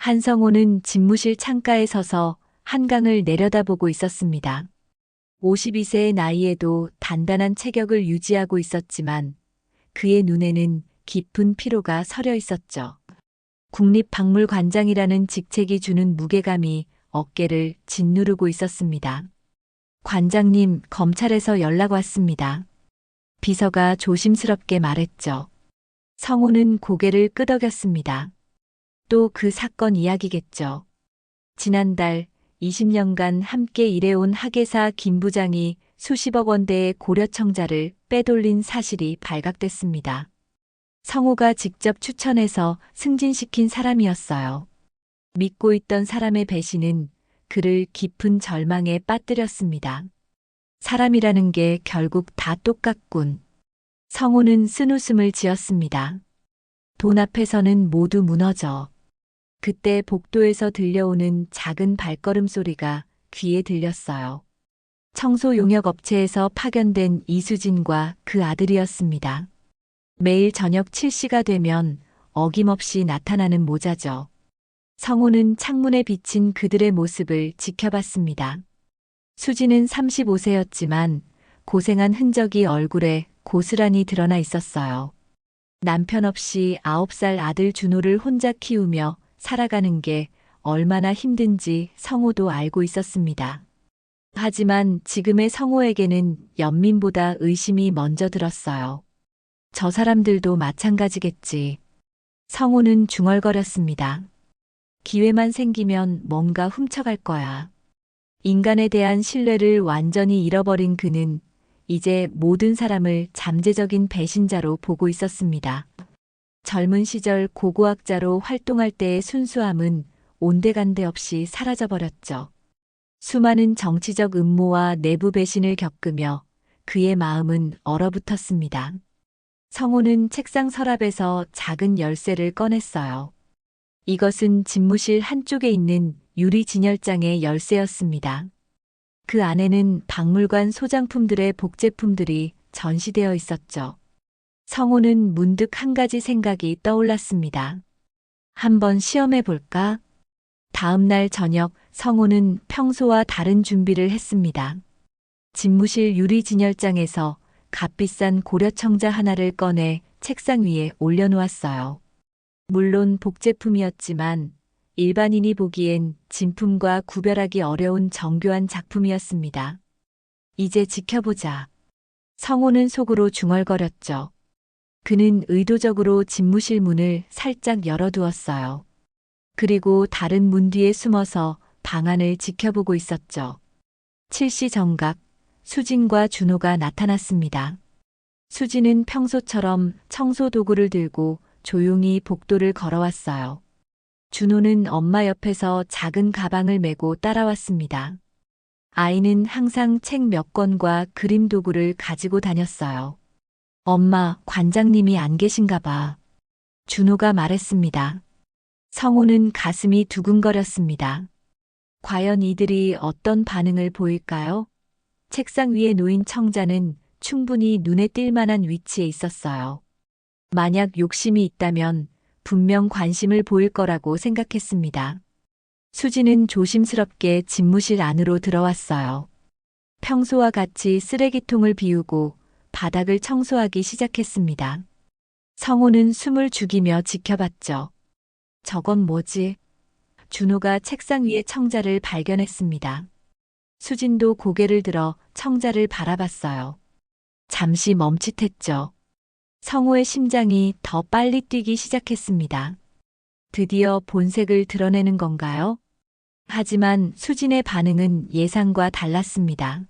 한성호는 집무실 창가에 서서 한강을 내려다보고 있었습니다. 52세의 나이에도 단단한 체격을 유지하고 있었지만 그의 눈에는 깊은 피로가 서려 있었죠. 국립박물관장이라는 직책이 주는 무게감이 어깨를 짓누르고 있었습니다. 관장님, 검찰에서 연락 왔습니다. 비서가 조심스럽게 말했죠. 성호는 고개를 끄덕였습니다. 또 그 사건 이야기겠죠. 지난달 20년간 함께 일해온 학예사 김 부장이 수십억 원대의 고려청자를 빼돌린 사실이 발각됐습니다. 성호가 직접 추천해서 승진시킨 사람이었어요. 믿고 있던 사람의 배신은 그를 깊은 절망에 빠뜨렸습니다. 사람이라는 게 결국 다 똑같군. 성호는 쓴웃음을 지었습니다. 돈 앞에서는 모두 무너져. 그때 복도에서 들려오는 작은 발걸음 소리가 귀에 들렸어요. 청소 용역 업체에서 파견된 이수진과 그 아들이었습니다. 매일 저녁 7시가 되면 어김없이 나타나는 모자죠. 성호는 창문에 비친 그들의 모습을 지켜봤습니다. 수진은 35세였지만 고생한 흔적이 얼굴에 고스란히 드러나 있었어요. 남편 없이 9살 아들 준호를 혼자 키우며 살아가는 게 얼마나 힘든지 성호도 알고 있었습니다. 하지만 지금의 성호에게는 연민보다 의심이 먼저 들었어요. 저 사람들도 마찬가지겠지. 성호는 중얼거렸습니다. 기회만 생기면 뭔가 훔쳐갈 거야. 인간에 대한 신뢰를 완전히 잃어버린 그는 이제 모든 사람을 잠재적인 배신자로 보고 있었습니다. 젊은 시절 고고학자로 활동할 때의 순수함은 온데간데 없이 사라져버렸죠. 수많은 정치적 음모와 내부 배신을 겪으며 그의 마음은 얼어붙었습니다. 성호는 책상 서랍에서 작은 열쇠를 꺼냈어요. 이것은 집무실 한쪽에 있는 유리 진열장의 열쇠였습니다. 그 안에는 박물관 소장품들의 복제품들이 전시되어 있었죠. 성호는 문득 한 가지 생각이 떠올랐습니다. 한번 시험해 볼까? 다음 날 저녁 성호는 평소와 다른 준비를 했습니다. 집무실 유리 진열장에서 값비싼 고려청자 하나를 꺼내 책상 위에 올려놓았어요. 물론 복제품이었지만 일반인이 보기엔 진품과 구별하기 어려운 정교한 작품이었습니다. 이제 지켜보자. 성호는 속으로 중얼거렸죠. 그는 의도적으로 집무실 문을 살짝 열어두었어요. 그리고 다른 문 뒤에 숨어서 방안을 지켜보고 있었죠. 7시 정각, 수진과 준호가 나타났습니다. 수진은 평소처럼 청소 도구를 들고 조용히 복도를 걸어왔어요. 준호는 엄마 옆에서 작은 가방을 메고 따라왔습니다. 아이는 항상 책 몇 권과 그림 도구를 가지고 다녔어요. 엄마, 관장님이 안 계신가 봐. 준호가 말했습니다. 성호는 가슴이 두근거렸습니다. 과연 이들이 어떤 반응을 보일까요? 책상 위에 놓인 청자는 충분히 눈에 띌 만한 위치에 있었어요. 만약 욕심이 있다면 분명 관심을 보일 거라고 생각했습니다. 수지는 조심스럽게 집무실 안으로 들어왔어요. 평소와 같이 쓰레기통을 비우고 바닥을 청소하기 시작했습니다. 성호는 숨을 죽이며 지켜봤죠. 저건 뭐지? 준호가 책상 위에 청자를 발견했습니다. 수진도 고개를 들어 청자를 바라봤어요. 잠시 멈칫했죠. 성호의 심장이 더 빨리 뛰기 시작했습니다. 드디어 본색을 드러내는 건가요? 하지만 수진의 반응은 예상과 달랐습니다.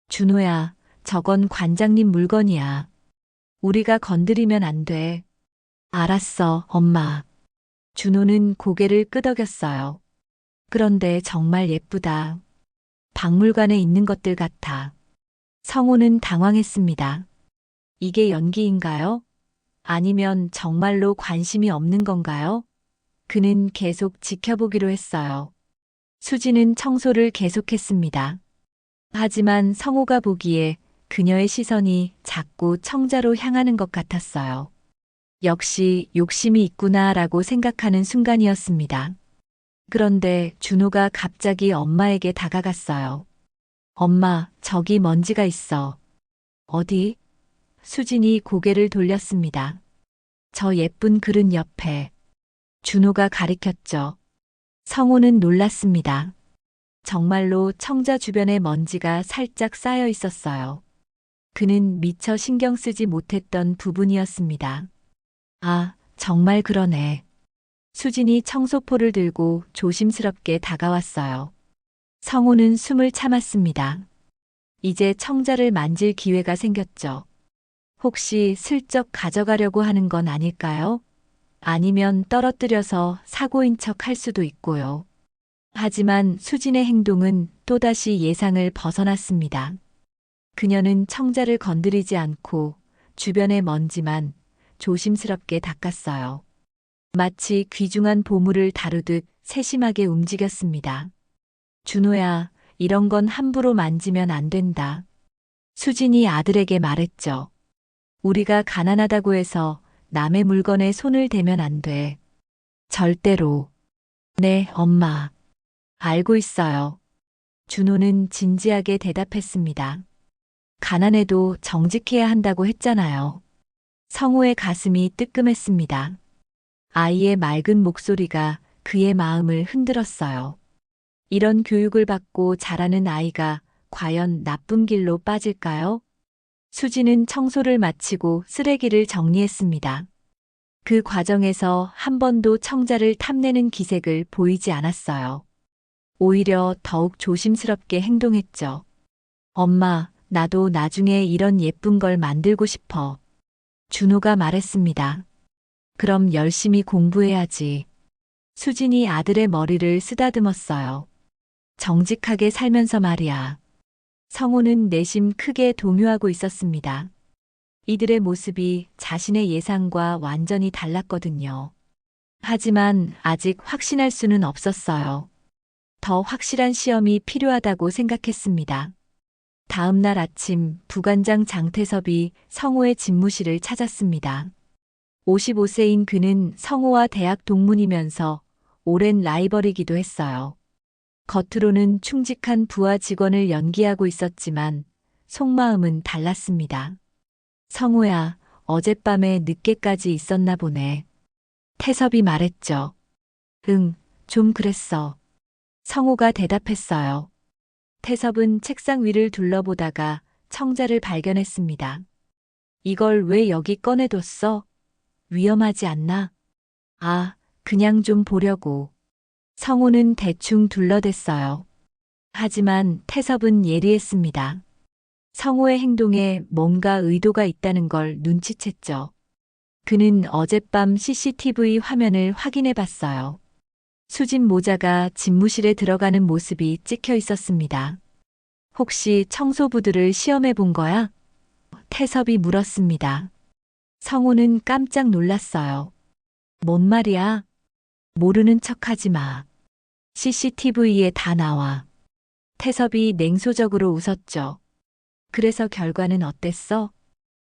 준호야, 저건 관장님 물건이야. 우리가 건드리면 안 돼. 알았어, 엄마. 준호는 고개를 끄덕였어요. 그런데 정말 예쁘다. 박물관에 있는 것들 같아. 성호는 당황했습니다. 이게 연기인가요? 아니면 정말로 관심이 없는 건가요? 그는 계속 지켜보기로 했어요. 수지는 청소를 계속했습니다. 하지만 성호가 보기에 그녀의 시선이 자꾸 청자로 향하는 것 같았어요. 역시 욕심이 있구나라고 생각하는 순간이었습니다. 그런데 준호가 갑자기 엄마에게 다가갔어요. 엄마, 저기 먼지가 있어. 어디? 수진이 고개를 돌렸습니다. 저 예쁜 그릇 옆에. 준호가 가리켰죠. 성호는 놀랐습니다. 정말로 청자 주변에 먼지가 살짝 쌓여 있었어요. 그는 미처 신경 쓰지 못했던 부분이었습니다. 아, 정말 그러네. 수진이 청소포를 들고 조심스럽게 다가왔어요. 성호는 숨을 참았습니다. 이제 청자를 만질 기회가 생겼죠. 혹시 슬쩍 가져가려고 하는 건 아닐까요? 아니면 떨어뜨려서 사고인 척 할 수도 있고요. 하지만 수진의 행동은 또다시 예상을 벗어났습니다. 그녀는 청자를 건드리지 않고 주변의 먼지만 조심스럽게 닦았어요. 마치 귀중한 보물을 다루듯 세심하게 움직였습니다. 준호야, 이런 건 함부로 만지면 안 된다. 수진이 아들에게 말했죠. 우리가 가난하다고 해서 남의 물건에 손을 대면 안 돼. 절대로. 네, 엄마. 알고 있어요. 준호는 진지하게 대답했습니다. 가난해도 정직해야 한다고 했잖아요. 성호의 가슴이 뜨끔했습니다. 아이의 맑은 목소리가 그의 마음을 흔들었어요. 이런 교육을 받고 자라는 아이가 과연 나쁜 길로 빠질까요? 수지는 청소를 마치고 쓰레기를 정리했습니다. 그 과정에서 한 번도 청자를 탐내는 기색을 보이지 않았어요. 오히려 더욱 조심스럽게 행동했죠. 엄마, 나도 나중에 이런 예쁜 걸 만들고 싶어. 준호가 말했습니다. 그럼 열심히 공부해야지. 수진이 아들의 머리를 쓰다듬었어요. 정직하게 살면서 말이야. 성호는 내심 크게 동요하고 있었습니다. 이들의 모습이 자신의 예상과 완전히 달랐거든요. 하지만 아직 확신할 수는 없었어요. 더 확실한 시험이 필요하다고 생각했습니다. 다음 날 아침 부관장 장태섭이 성호의 집무실을 찾았습니다. 55세인 그는 성호와 대학 동문이면서 오랜 라이벌이기도 했어요. 겉으로는 충직한 부하 직원을 연기하고 있었지만 속마음은 달랐습니다. 성호야, 어젯밤에 늦게까지 있었나 보네. 태섭이 말했죠. 응, 좀 그랬어. 성호가 대답했어요. 태섭은 책상 위를 둘러보다가 청자를 발견했습니다. 이걸 왜 여기 꺼내뒀어? 위험하지 않나? 아, 그냥 좀 보려고. 성호는 대충 둘러댔어요. 하지만 태섭은 예리했습니다. 성호의 행동에 뭔가 의도가 있다는 걸 눈치챘죠. 그는 어젯밤 CCTV 화면을 확인해 봤어요. 수진 모자가 집무실에 들어가는 모습이 찍혀 있었습니다. 혹시 청소부들을 시험해 본 거야? 태섭이 물었습니다. 성호는 깜짝 놀랐어요. 뭔 말이야? 모르는 척하지 마. CCTV에 다 나와. 태섭이 냉소적으로 웃었죠. 그래서 결과는 어땠어?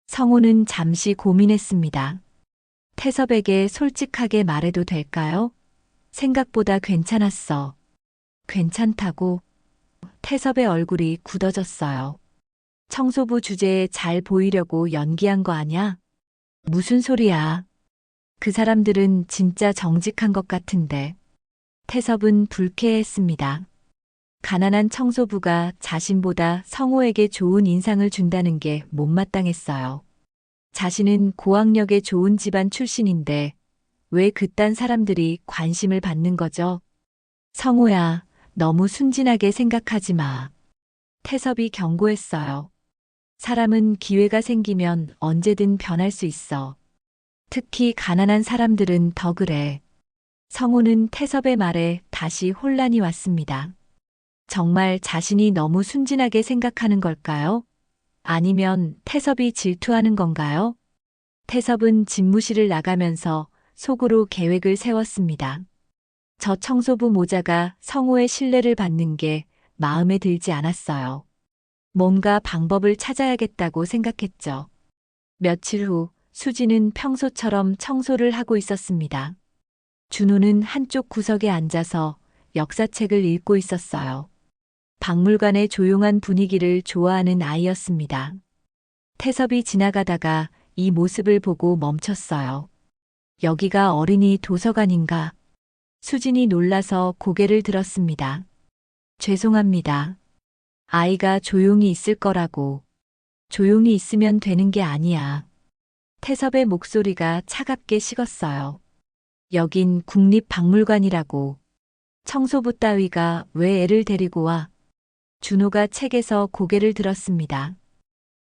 성호는 잠시 고민했습니다. 태섭에게 솔직하게 말해도 될까요? 생각보다 괜찮았어. 괜찮다고? 태섭의 얼굴이 굳어졌어요. 청소부 주제에 잘 보이려고 연기한 거 아냐? 무슨 소리야? 그 사람들은 진짜 정직한 것 같은데. 태섭은 불쾌했습니다. 가난한 청소부가 자신보다 성호에게 좋은 인상을 준다는 게 못마땅했어요. 자신은 고학력의 좋은 집안 출신인데 왜 그딴 사람들이 관심을 받는 거죠? 성호야, 너무 순진하게 생각하지 마. 태섭이 경고했어요. 사람은 기회가 생기면 언제든 변할 수 있어. 특히 가난한 사람들은 더 그래. 성호는 태섭의 말에 다시 혼란이 왔습니다. 정말 자신이 너무 순진하게 생각하는 걸까요? 아니면 태섭이 질투하는 건가요? 태섭은 집무실을 나가면서 속으로 계획을 세웠습니다. 저 청소부 모자가 성호의 신뢰를 받는 게 마음에 들지 않았어요. 뭔가 방법을 찾아야겠다고 생각했죠. 며칠 후 수지는 평소처럼 청소를 하고 있었습니다. 준호는 한쪽 구석에 앉아서 역사책을 읽고 있었어요. 박물관의 조용한 분위기를 좋아하는 아이였습니다. 태섭이 지나가다가 이 모습을 보고 멈췄어요. 여기가 어린이 도서관인가? 수진이 놀라서 고개를 들었습니다. 죄송합니다. 아이가 조용히 있을 거라고. 조용히 있으면 되는 게 아니야. 태섭의 목소리가 차갑게 식었어요. 여긴 국립박물관이라고. 청소부 따위가 왜 애를 데리고 와? 준호가 책에서 고개를 들었습니다.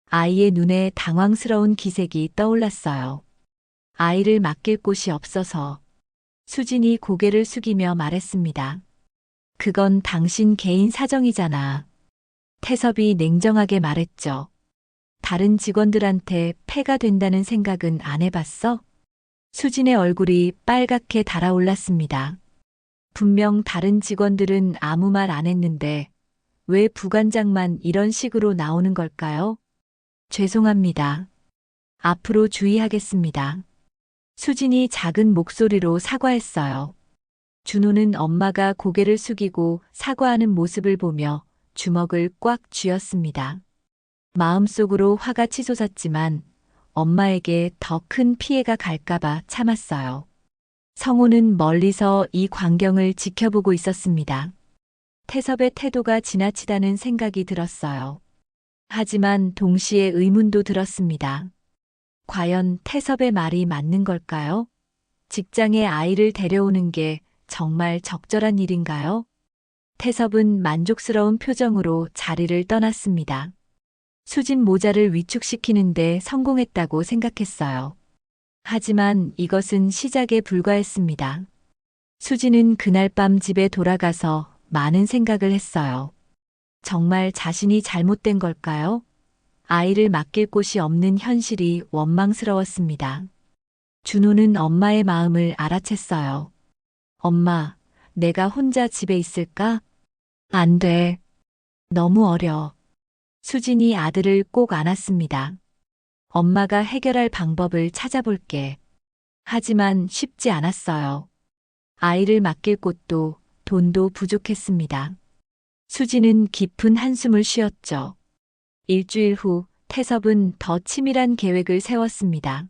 아이의 눈에 당황스러운 기색이 떠올랐어요. 아이를 맡길 곳이 없어서. 수진이 고개를 숙이며 말했습니다. 그건 당신 개인 사정이잖아. 태섭이 냉정하게 말했죠. 다른 직원들한테 폐가 된다는 생각은 안 해봤어? 수진의 얼굴이 빨갛게 달아올랐습니다. 분명 다른 직원들은 아무 말 안 했는데 왜 부관장만 이런 식으로 나오는 걸까요? 죄송합니다. 앞으로 주의하겠습니다. 수진이 작은 목소리로 사과했어요. 준호는 엄마가 고개를 숙이고 사과하는 모습을 보며 주먹을 꽉 쥐었습니다. 마음속으로 화가 치솟았지만 엄마에게 더 큰 피해가 갈까봐 참았어요. 성우는 멀리서 이 광경을 지켜보고 있었습니다. 태섭의 태도가 지나치다는 생각이 들었어요. 하지만 동시에 의문도 들었습니다. 과연 태섭의 말이 맞는 걸까요? 직장에 아이를 데려오는 게 정말 적절한 일인가요? 태섭은 만족스러운 표정으로 자리를 떠났습니다. 수진 모자를 위축시키는데 성공했다고 생각했어요. 하지만 이것은 시작에 불과했습니다. 수진은 그날 밤 집에 돌아가서 많은 생각을 했어요. 정말 자신이 잘못된 걸까요? 아이를 맡길 곳이 없는 현실이 원망스러웠습니다. 준호는 엄마의 마음을 알아챘어요. 엄마, 내가 혼자 집에 있을까? 안 돼. 너무 어려. 수진이 아들을 꼭 안았습니다. 엄마가 해결할 방법을 찾아볼게. 하지만 쉽지 않았어요. 아이를 맡길 곳도 돈도 부족했습니다. 수진은 깊은 한숨을 쉬었죠. 일주일 후 태섭은 더 치밀한 계획을 세웠습니다.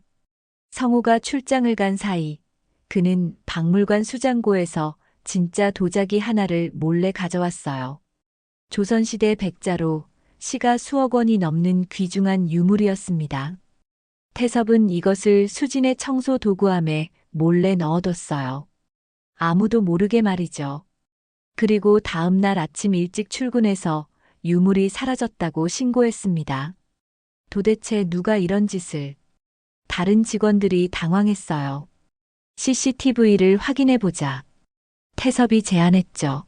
성우가 출장을 간 사이 그는 박물관 수장고에서 진짜 도자기 하나를 몰래 가져왔어요. 조선시대 백자로 시가 수억 원이 넘는 귀중한 유물이었습니다. 태섭은 이것을 수진의 청소 도구함에 몰래 넣어뒀어요. 아무도 모르게 말이죠. 그리고 다음 날 아침 일찍 출근해서 유물이 사라졌다고 신고했습니다. 도대체 누가 이런 짓을? 다른 직원들이 당황했어요. CCTV를 확인해보자. 태섭이 제안했죠.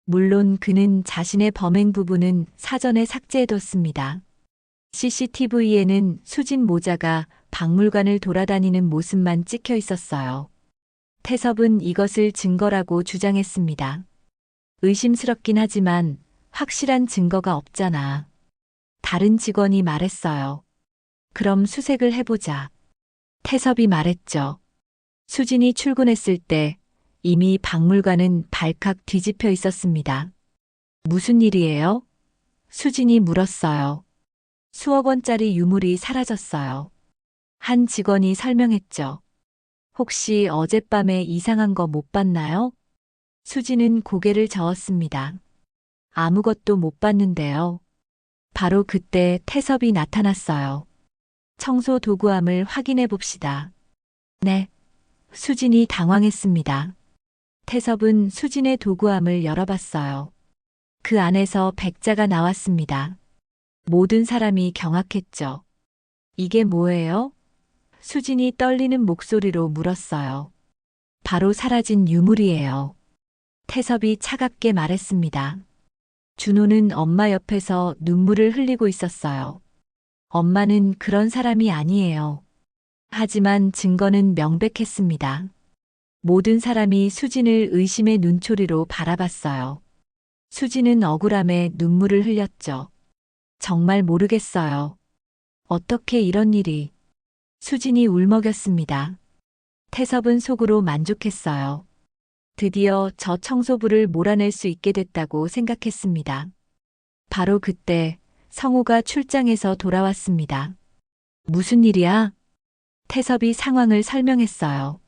물론 그는 자신의 범행 부분은 사전에 삭제해뒀습니다. CCTV에는 수진 모자가 박물관을 돌아다니는 모습만 찍혀 있었어요. 태섭은 이것을 증거라고 주장했습니다. 의심스럽긴 하지만 확실한 증거가 없잖아. 다른 직원이 말했어요. 그럼 수색을 해보자. 태섭이 말했죠. 수진이 출근했을 때 이미 박물관은 발칵 뒤집혀 있었습니다. 무슨 일이에요? 수진이 물었어요. 수억 원짜리 유물이 사라졌어요. 한 직원이 설명했죠. 혹시 어젯밤에 이상한 거 못 봤나요? 수진은 고개를 저었습니다. 아무것도 못 봤는데요. 바로 그때 태섭이 나타났어요. 청소 도구함을 확인해 봅시다. 네. 수진이 당황했습니다. 태섭은 수진의 도구함을 열어봤어요. 그 안에서 백자가 나왔습니다. 모든 사람이 경악했죠. 이게 뭐예요? 수진이 떨리는 목소리로 물었어요. 바로 사라진 유물이에요. 태섭이 차갑게 말했습니다. 준호는 엄마 옆에서 눈물을 흘리고 있었어요. 엄마는 그런 사람이 아니에요. 하지만 증거는 명백했습니다. 모든 사람이 수진을 의심의 눈초리로 바라봤어요. 수진은 억울함에 눈물을 흘렸죠. 정말 모르겠어요. 어떻게 이런 일이. 수진이 울먹였습니다. 태섭은 속으로 만족했어요. 드디어 저 청소부를 몰아낼 수 있게 됐다고 생각했습니다. 바로 그때 성우가 출장에서 돌아왔습니다. 무슨 일이야? 태섭이 상황을 설명했어요.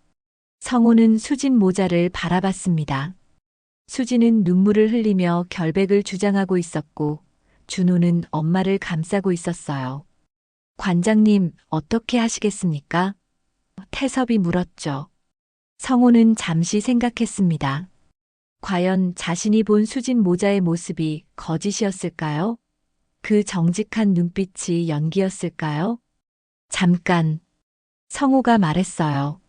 성우는 수진 모자를 바라봤습니다. 수진은 눈물을 흘리며 결백을 주장하고 있었고 준호는 엄마를 감싸고 있었어요. 관장님, 어떻게 하시겠습니까? 태섭이 물었죠. 성우는 잠시 생각했습니다. 과연 자신이 본 수진 모자의 모습이 거짓이었을까요? 그 정직한 눈빛이 연기였을까요? 잠깐. 성우가 말했어요.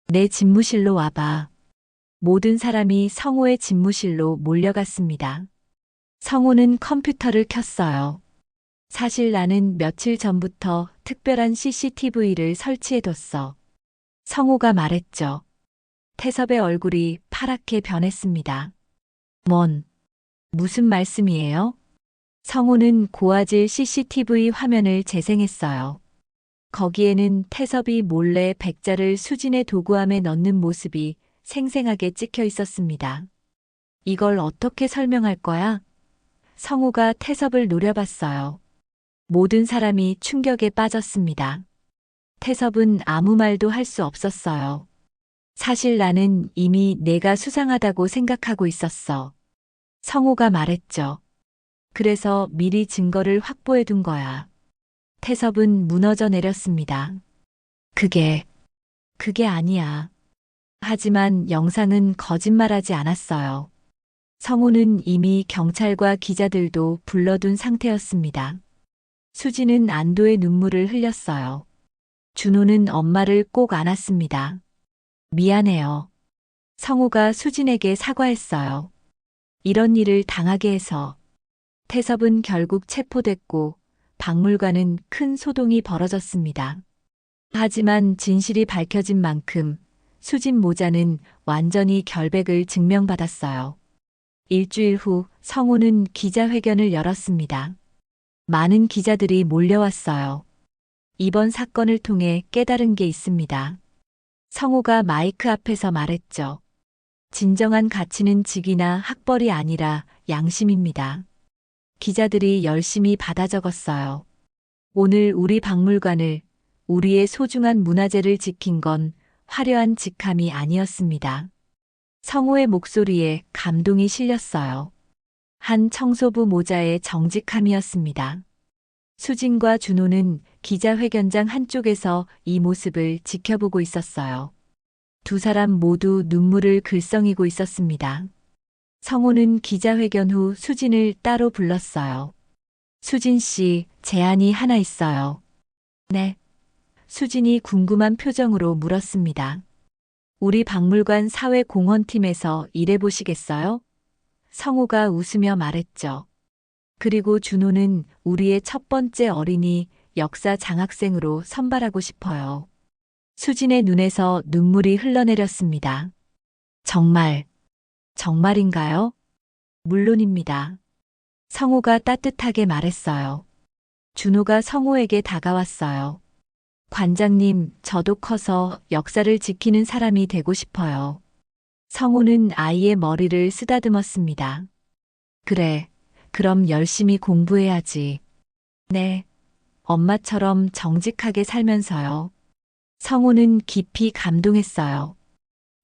내 집무실로 와봐. 모든 사람이 성우의 집무실로 몰려갔습니다. 성우는 컴퓨터를 켰어요. 사실 나는 며칠 전부터 특별한 CCTV를 설치해뒀어. 성우가 말했죠. 태섭의 얼굴이 파랗게 변했습니다. 무슨 말씀이에요? 성우는 고화질 CCTV 화면을 재생했어요. 거기에는 태섭이 몰래 백자를 수진의 도구함에 넣는 모습이 생생하게 찍혀 있었습니다. 이걸 어떻게 설명할 거야? 성우가 태섭을 노려봤어요. 모든 사람이 충격에 빠졌습니다. 태섭은 아무 말도 할 수 없었어요. 사실 나는 이미 내가 수상하다고 생각하고 있었어. 성우가 말했죠. 그래서 미리 증거를 확보해 둔 거야. 태섭은 무너져 내렸습니다. 그게 아니야. 하지만 영상은 거짓말하지 않았어요. 성우는 이미 경찰과 기자들도 불러둔 상태였습니다. 수지는 안도의 눈물을 흘렸어요. 준호는 엄마를 꼭 안았습니다. 미안해요. 성우가 수진에게 사과했어요. 이런 일을 당하게 해서. 태섭은 결국 체포됐고 박물관은 큰 소동이 벌어졌습니다. 하지만 진실이 밝혀진 만큼 수진 모자는 완전히 결백을 증명받았어요. 일주일 후 성우는 기자회견을 열었습니다. 많은 기자들이 몰려왔어요. 이번 사건을 통해 깨달은 게 있습니다. 성우가 마이크 앞에서 말했죠. 진정한 가치는 직위나 학벌이 아니라 양심입니다. 기자들이 열심히 받아 적었어요. 오늘 우리 박물관을, 우리의 소중한 문화재를 지킨 건 화려한 직함이 아니었습니다. 성우의 목소리에 감동이 실렸어요. 한 청소부 모자의 정직함이었습니다. 수진과 준호는 기자회견장 한쪽에서 이 모습을 지켜보고 있었어요. 두 사람 모두 눈물을 글썽이고 있었습니다. 성우는 기자회견 후 수진을 따로 불렀어요. 수진 씨, 제안이 하나 있어요. 네. 수진이 궁금한 표정으로 물었습니다. 우리 박물관 사회공헌팀에서 일해보시겠어요? 성우가 웃으며 말했죠. 그리고 준호는 우리의 첫 번째 어린이 역사 장학생으로 선발하고 싶어요. 수진의 눈에서 눈물이 흘러내렸습니다. 정말인가요? 물론입니다. 성우가 따뜻하게 말했어요. 준호가 성우에게 다가왔어요. 관장님, 저도 커서 역사를 지키는 사람이 되고 싶어요. 성우는 아이의 머리를 쓰다듬었습니다. 그래, 그럼 열심히 공부해야지. 네, 엄마처럼 정직하게 살면서요. 성우는 깊이 감동했어요.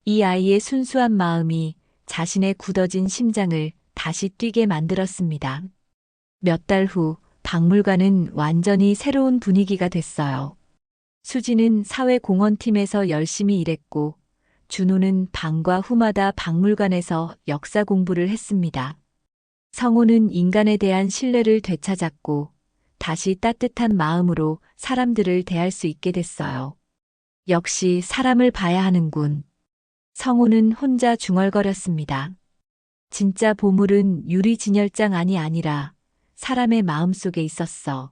이 아이의 순수한 마음이 자신의 굳어진 심장을 다시 뛰게 만들었습니다. 몇 달 후 박물관은 완전히 새로운 분위기가 됐어요. 수지는 사회공헌팀에서 열심히 일했고 준호는 방과 후마다 박물관에서 역사 공부를 했습니다. 성우는 인간에 대한 신뢰를 되찾았고 다시 따뜻한 마음으로 사람들을 대할 수 있게 됐어요. 역시 사람을 봐야 하는군. 성우는 혼자 중얼거렸습니다. 진짜 보물은 유리 진열장 안이 아니라 사람의 마음 속에 있었어.